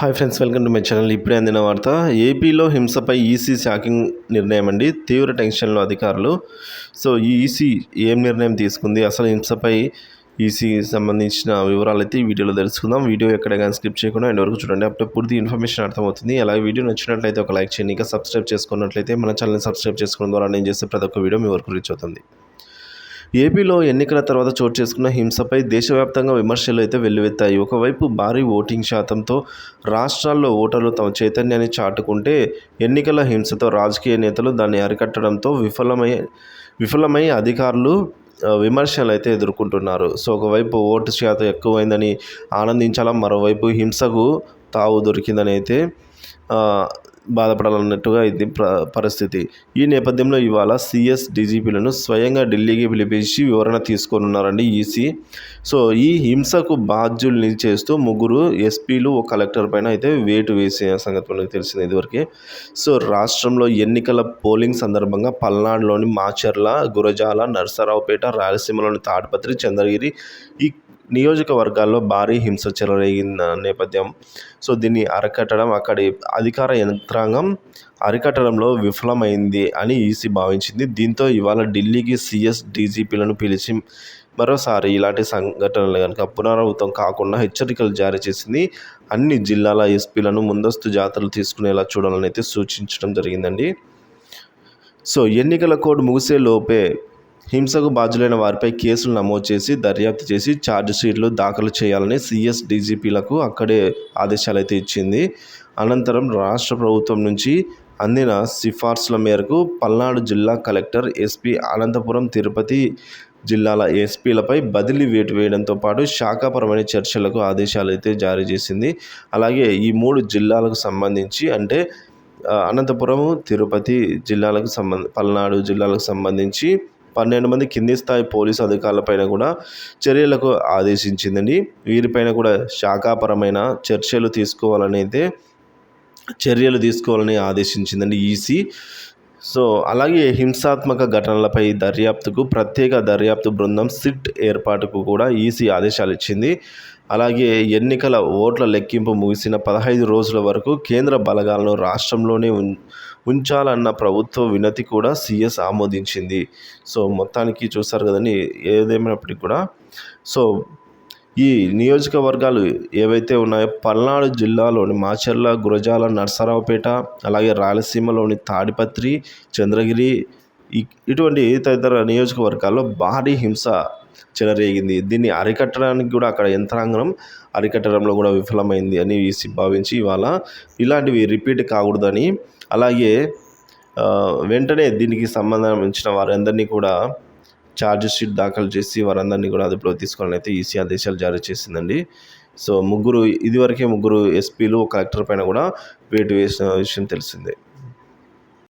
Hi friends, welcome to my channel. ఇప్పుడే అందిన వార్త. ఏపీలో హింసపై ఈసీ షాకింగ్ నిర్ణయం అండి. తీవ్ర టెన్షన్లో అధికారులు. సో ఈ ఈసీ ఏం నిర్ణయం తీసుకుంది, అసలు హింసపై ఈసీ సంబంధించిన వివరాలు అయితే ఈ వీడియోలో తెలుసుకుందాం. వీడియో ఎక్కడ కానీ స్కిప్ చేయకుండా ఎండ్ వరకు చూడండి, అప్పుడే పూర్తి ఇన్ఫర్మేషన్ అర్థమవుతుంది. అలాగే వీడియో నచ్చినట్లయితే ఒక లైక్ చేయండి. ఇంకా సబ్స్క్రైబ్ చేసుకున్నట్లయితే మన ఛానల్ని సబ్స్క్రైబ్ చేసుకోవడం ద్వారా నేను చేసే ప్రతి ఒక్క వీడియో మీ వరకు రీచ్ అవుతుంది. ఏపీలో ఎన్నికల తర్వాత చోటు చేసుకున్న హింసపై దేశవ్యాప్తంగా విమర్శలు అయితే వెల్లువెత్తాయి. ఒకవైపు భారీ ఓటింగ్ శాతంతో రాష్ట్రాల్లో ఓటర్లు తమ చైతన్యాన్ని చాటుకుంటే, ఎన్నికల హింసతో రాజకీయ నేతలు దాన్ని అరికట్టడంతో విఫలమై అధికారులు విమర్శలు అయితే ఎదుర్కొంటున్నారు. సో ఒకవైపు ఓటు శాతం ఎక్కువైందని ఆనందించాలా, మరోవైపు హింసకు తావు దొరికిందని అయితే బాధపడాలన్నట్టుగా ఇది పరిస్థితి. ఈ నేపథ్యంలో ఇవాళ సిఎస్ డీజీపీలను స్వయంగా ఢిల్లీకి పిలిపించి వివరణ తీసుకోనున్నారండి ఈసీ. సో ఈ హింసకు బాధ్యుల్ని చేస్తూ ముగ్గురు ఎస్పీలు, ఒక కలెక్టర్ పైన అయితే వేటు వేసిన సంగతి మనకు తెలిసింది ఇదివరకే. సో రాష్ట్రంలో ఎన్నికల పోలింగ్ సందర్భంగా పల్నాడులోని మాచర్ల, గురజాల, నరసరావుపేట, రాయలసీమలోని తాడిపత్రి, చంద్రగిరి ఈ నియోజకవర్గాల్లో భారీ హింస చెలరేగిన నేపథ్యం. సో దీన్ని అరికట్టడం అక్కడి అధికార యంత్రాంగం అరికట్టడంలో విఫలమైంది అని ఈసీ భావించింది. దీంతో ఇవాళ ఢిల్లీకి సిఎస్ డీజీపీలను పిలిచి మరోసారి ఇలాంటి సంఘటనలు కనుక పునరావృతం కాకుండా హెచ్చరికలు జారీ చేసింది. అన్ని జిల్లాల ఎస్పీలను ముందస్తు జాగ్రత్తలు తీసుకునేలా చూడాలని అయితే సూచించడం జరిగిందండి. సో ఎన్నికల కోడ్ ముగిసే లోపే హింసకు బాధ్యులైన వారిపై కేసులు నమోదు చేసి దర్యాప్తు చేసి ఛార్జ్ షీట్లు దాఖలు చేయాలని సిఎస్ డీజీపీలకు అక్కడే ఆదేశాలు అయితే ఇచ్చింది. అనంతరం రాష్ట్ర ప్రభుత్వం నుంచి అందిన సిఫార్సుల మేరకు పల్నాడు జిల్లా కలెక్టర్, ఎస్పీ, అనంతపురం, తిరుపతి జిల్లాల ఎస్పీలపై బదిలీ వేటు వేయడంతో పాటు శాఖాపరమైన చర్చలకు ఆదేశాలు అయితే జారీ చేసింది. అలాగే ఈ 3 జిల్లాలకు సంబంధించి అంటే అనంతపురం, తిరుపతి జిల్లాలకు పల్నాడు జిల్లాలకు సంబంధించి 12 మంది కింది స్థాయి పోలీసు అధికారులపైన కూడా చర్యలకు ఆదేశించిందండి. వీరిపైన కూడా శాఖాపరమైన చర్యలు తీసుకోవాలని ఆదేశించిందండి ఈసీ. సో అలాగే హింసాత్మక ఘటనలపై దర్యాప్తుకు ప్రత్యేక దర్యాప్తు బృందం సిట్ ఏర్పాటుకు కూడా ఈసీ ఆదేశాలు ఇచ్చింది. అలాగే ఎన్నికల ఓట్ల లెక్కింపు ముగిసిన 15 రోజుల వరకు కేంద్ర బలగాలను రాష్ట్రంలోనే ఉంచాలన్న ప్రభుత్వ వినతి కూడా సిఎస్ ఆమోదించింది. సో మొత్తానికి చూస్తారు కదండి, ఏదేమైనప్పటికీ కూడా సో ఈ నియోజకవర్గాలు ఏవైతే ఉన్నాయో పల్నాడు జిల్లాలోని మాచర్ల, గురజాల, నరసరావుపేట, అలాగే రాయలసీమలోని తాడిపత్రి, చంద్రగిరి ఇటువంటి తదితర నియోజకవర్గాల్లో భారీ హింస చెలరేగింది. దీన్ని అరికట్టడానికి కూడా అక్కడ యంత్రాంగం అరికట్టడంలో కూడా విఫలమైంది అని ఈసీ భావించి ఇవాళ ఇలాంటివి రిపీట్ కాకూడదని, అలాగే వెంటనే దీనికి సంబంధించిన వారందరినీ కూడా ఛార్జ్ షీట్ దాఖలు చేసి వారందరినీ కూడా అదుపులో తీసుకోవాలని అయితే ఈసీ ఆదేశాలు జారీ చేసిందండి. సో ఇదివరకే ముగ్గురు ఎస్పీలు, కలెక్టర్ పైన కూడా వేటు వేసిన విషయం తెలిసిందే.